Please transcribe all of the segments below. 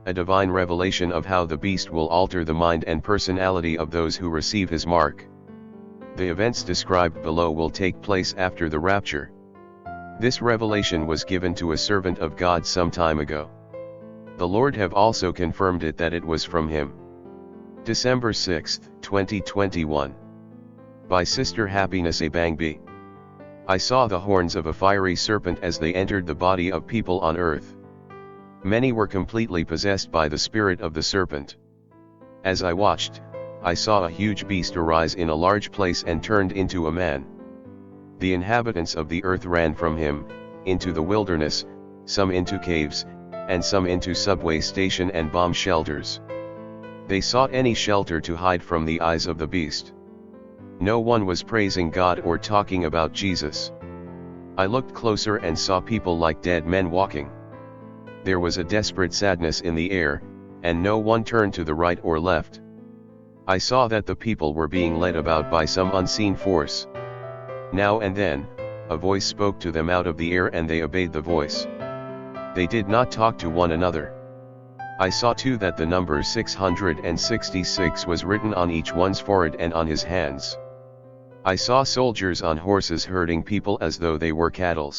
a divine revelation of how the beast will alter the mind and personality of those who receive his mark. The events described below will take place after the rapture. This revelation was given to a servant of God some time ago. The Lord have also confirmed it that it was from him. December 6, 2021. By Sister Happiness Abangbi. I saw the horns of a fiery serpent as they entered the body of people on earth. Many were completely possessed by the spirit of the serpent. As I watched, I saw a huge beast arise in a large place and turned into a man. The inhabitants of the earth ran from him, into the wilderness, some into caves, and some into subway station and bomb shelters. They sought any shelter to hide from the eyes of the beast. No one was praising God or talking about Jesus. I looked closer and saw people like dead men walking. There was a desperate sadness in the air, and no one turned to the right or left. I saw that the people were being led about by some unseen force. Now and then, a voice spoke to them out of the air and they obeyed the voice. They did not talk to one another. I saw too that the number 666 was written on each one's forehead and on his hands. I saw soldiers on horses herding people as though they were cattle.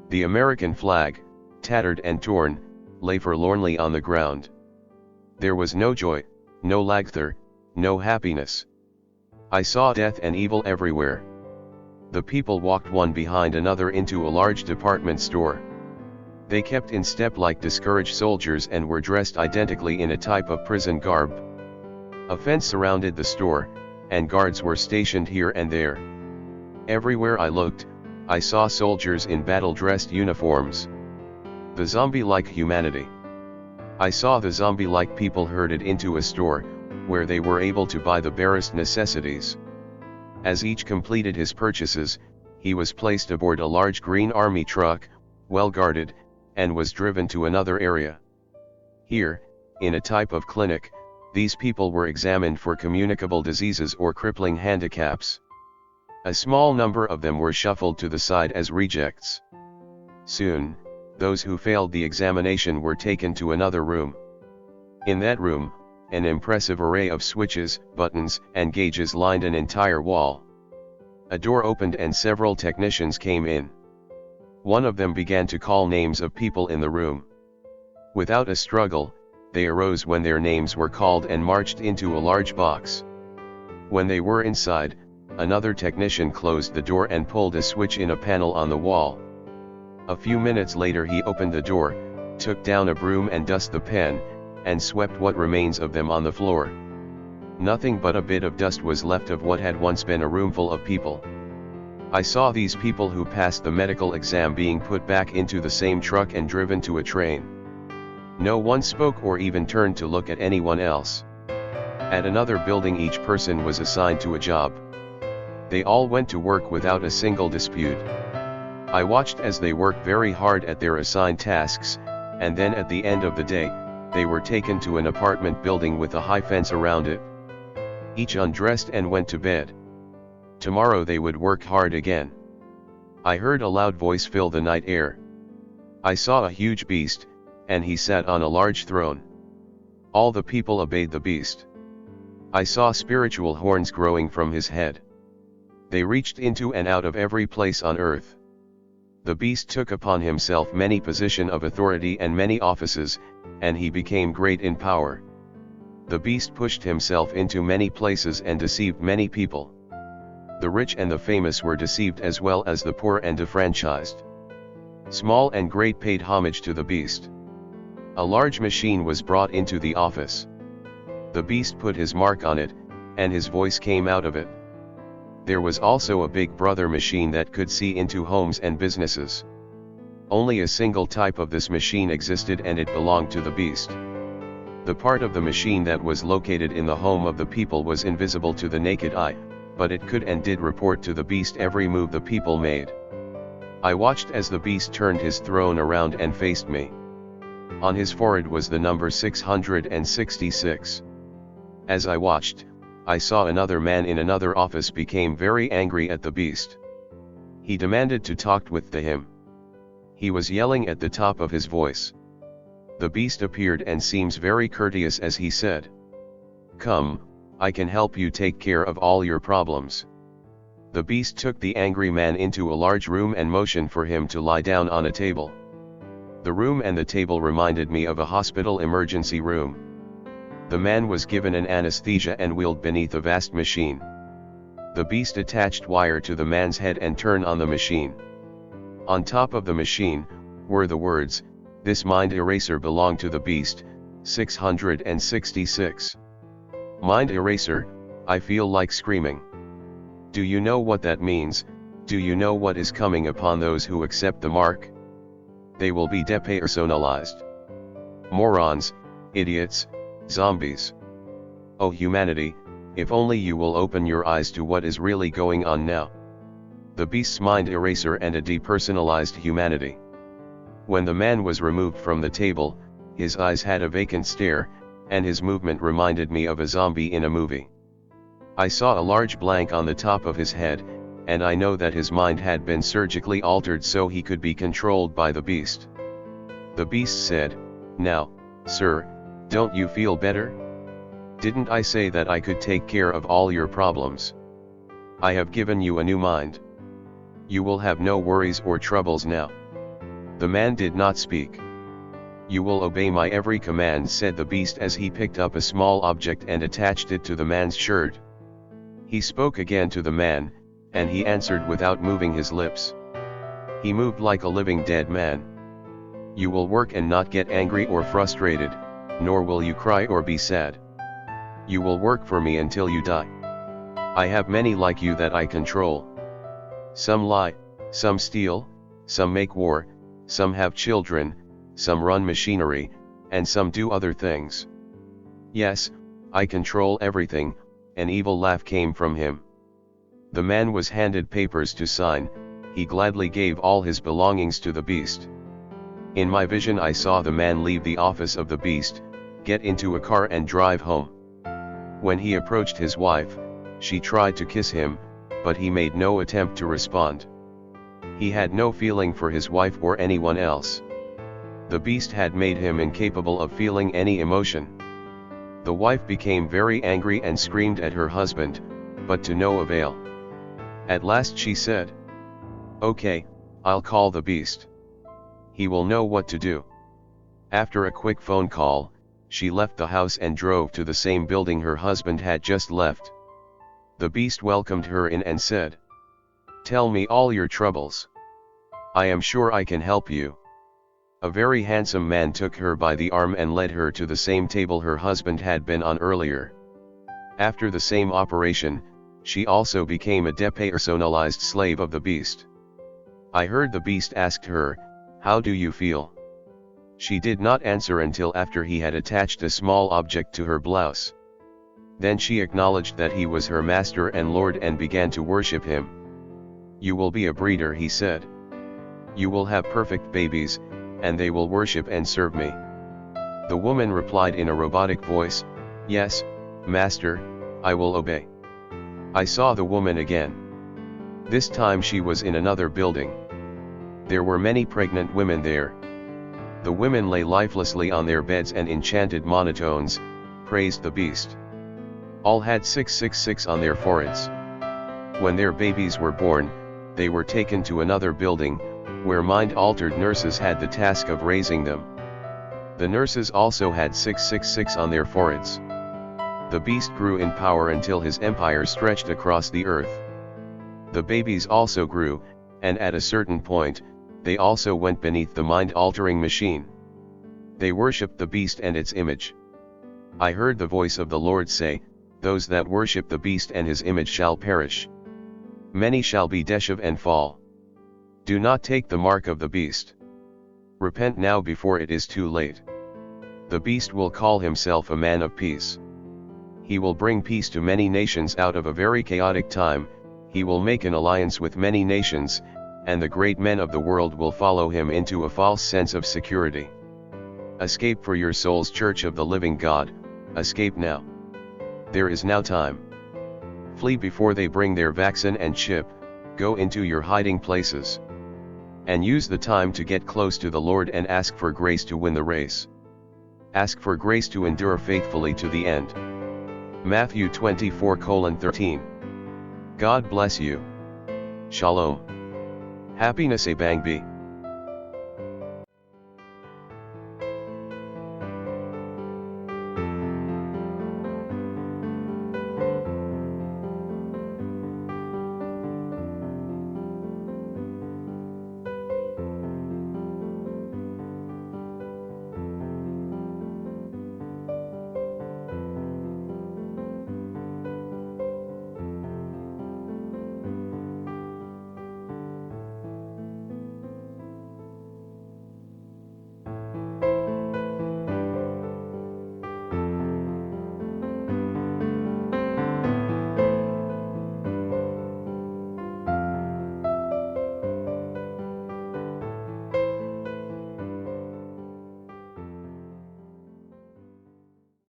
The American flag, tattered and torn, lay forlornly on the ground. There was no joy, no laughter, no happiness. I saw death and evil everywhere. The people walked one behind another into a large department store. They kept in step like discouraged soldiers and were dressed identically in a type of prison garb. A fence surrounded the store, and guards were stationed here and there. Everywhere I looked, I saw soldiers in battle-dressed uniforms. The zombie-like humanity. I saw the zombie-like people herded into a store, where they were able to buy the barest necessities. As each completed his purchases, he was placed aboard a large green army truck, well guarded, and was driven to another area. Here, in a type of clinic, these people were examined for communicable diseases or crippling handicaps. A small number of them were shuffled to the side as rejects. Soon, those who failed the examination were taken to another room. In that room, an impressive array of switches, buttons, and gauges lined an entire wall. A door opened and several technicians came in. One of them began to call names of people in the room. Without a struggle, they arose when their names were called and marched into a large box. When they were inside, another technician closed the door and pulled a switch in a panel on the wall. A few minutes later he opened the door, took down a broom and dusted the pen, and swept what remains of them on the floor. Nothing but a bit of dust was left of what had once been a roomful of people. I saw these people who passed the medical exam being put back into the same truck and driven to a train. No one spoke or even turned to look at anyone else. At another building each person was assigned to a job. They all went to work without a single dispute. I watched as they worked very hard at their assigned tasks, and then at the end of the day, they were taken to an apartment building with a high fence around it. Each undressed and went to bed. Tomorrow they would work hard again. I heard a loud voice fill the night air. I saw a huge beast, and he sat on a large throne. All the people obeyed the beast. I saw spiritual horns growing from his head. They reached into and out of every place on earth. The beast took upon himself many positions of authority and many offices, and he became great in power. The beast pushed himself into many places and deceived many people. The rich and the famous were deceived as well as the poor and defranchised. Small and great paid homage to the beast. A large machine was brought into the office. The beast put his mark on it, and his voice came out of it. There was also a big brother machine that could see into homes and businesses. Only a single type of this machine existed and it belonged to the beast. The part of the machine that was located in the home of the people was invisible to the naked eye, but it could and did report to the beast every move the people made. I watched as the beast turned his throne around and faced me. On his forehead was the number 666. As I watched, I saw another man in another office became very angry at the beast. He demanded to talk with him. He was yelling at the top of his voice. The beast appeared and seems very courteous as he said, "Come, I can help you take care of all your problems." The beast took the angry man into a large room and motioned for him to lie down on a table. The room and the table reminded me of a hospital emergency room. The man was given an anesthesia and wheeled beneath a vast machine. The beast attached wire to the man's head and turned on the machine. On top of the machine were the words, "This mind eraser belonged to the beast, 666. Mind eraser, I feel like screaming. Do you know what that means? Do you know what is coming upon those who accept the mark? They will be depersonalized. Morons, idiots, zombies. Oh humanity, if only you will open your eyes to what is really going on now." The beast's mind eraser and a depersonalized humanity. When the man was removed from the table, his eyes had a vacant stare, and his movement reminded me of a zombie in a movie. I saw a large blank on the top of his head, and I know that his mind had been surgically altered so he could be controlled by the beast. The beast said, "Now, sir, don't you feel better? Didn't I say that I could take care of all your problems? I have given you a new mind. You will have no worries or troubles now." The man did not speak. "You will obey my every command," said the beast as he picked up a small object and attached it to the man's shirt. He spoke again to the man, and he answered without moving his lips. He moved like a living dead man. "You will work and not get angry or frustrated, nor will you cry or be sad. You will work for me until you die. I have many like you that I control. Some lie, some steal, some make war, some have children, some run machinery, and some do other things. Yes, I control everything." An evil laugh came from him. The man was handed papers to sign. He gladly gave all his belongings to the beast. In my vision I saw the man leave the office of the beast, get into a car and drive home. When he approached his wife, she tried to kiss him, but he made no attempt to respond. He had no feeling for his wife or anyone else. The beast had made him incapable of feeling any emotion. The wife became very angry and screamed at her husband, but to no avail. At last she said, "Okay, I'll call the beast. He will know what to do." After a quick phone call, she left the house and drove to the same building her husband had just left. The beast welcomed her in and said, "Tell me all your troubles. I am sure I can help you." A very handsome man took her by the arm and led her to the same table her husband had been on earlier. After the same operation, she also became a depersonalized slave of the beast. I heard the beast asked her, "How do you feel?" She did not answer until after he had attached a small object to her blouse. Then she acknowledged that he was her master and Lord and began to worship him. "You will be a breeder," he said. "You will have perfect babies, and they will worship and serve me." The woman replied in a robotic voice, "Yes, master, I will obey." I saw the woman again. This time she was in another building. There were many pregnant women there. The women lay lifelessly on their beds and in chanted monotones, praised the beast. All had 666 on their foreheads. When their babies were born, they were taken to another building, where mind-altered nurses had the task of raising them. The nurses also had 666 on their foreheads. The beast grew in power until his empire stretched across the earth. The babies also grew, and at a certain point, they also went beneath the mind-altering machine. They worshipped the beast and its image. I heard the voice of the Lord say, "Those that worship the beast and his image shall perish. Many shall be deshev and fall. Do not take the mark of the beast. Repent now before it is too late." The beast will call himself a man of peace. He will bring peace to many nations out of a very chaotic time. He will make an alliance with many nations, and the great men of the world will follow him into a false sense of security. Escape for your souls, Church of the Living God, escape now. There is now time. Flee before they bring their vaccine and chip, go into your hiding places. And use the time to get close to the Lord and ask for grace to win the race. Ask for grace to endure faithfully to the end. Matthew 24:13. God bless you. Shalom. Happiness a bang be.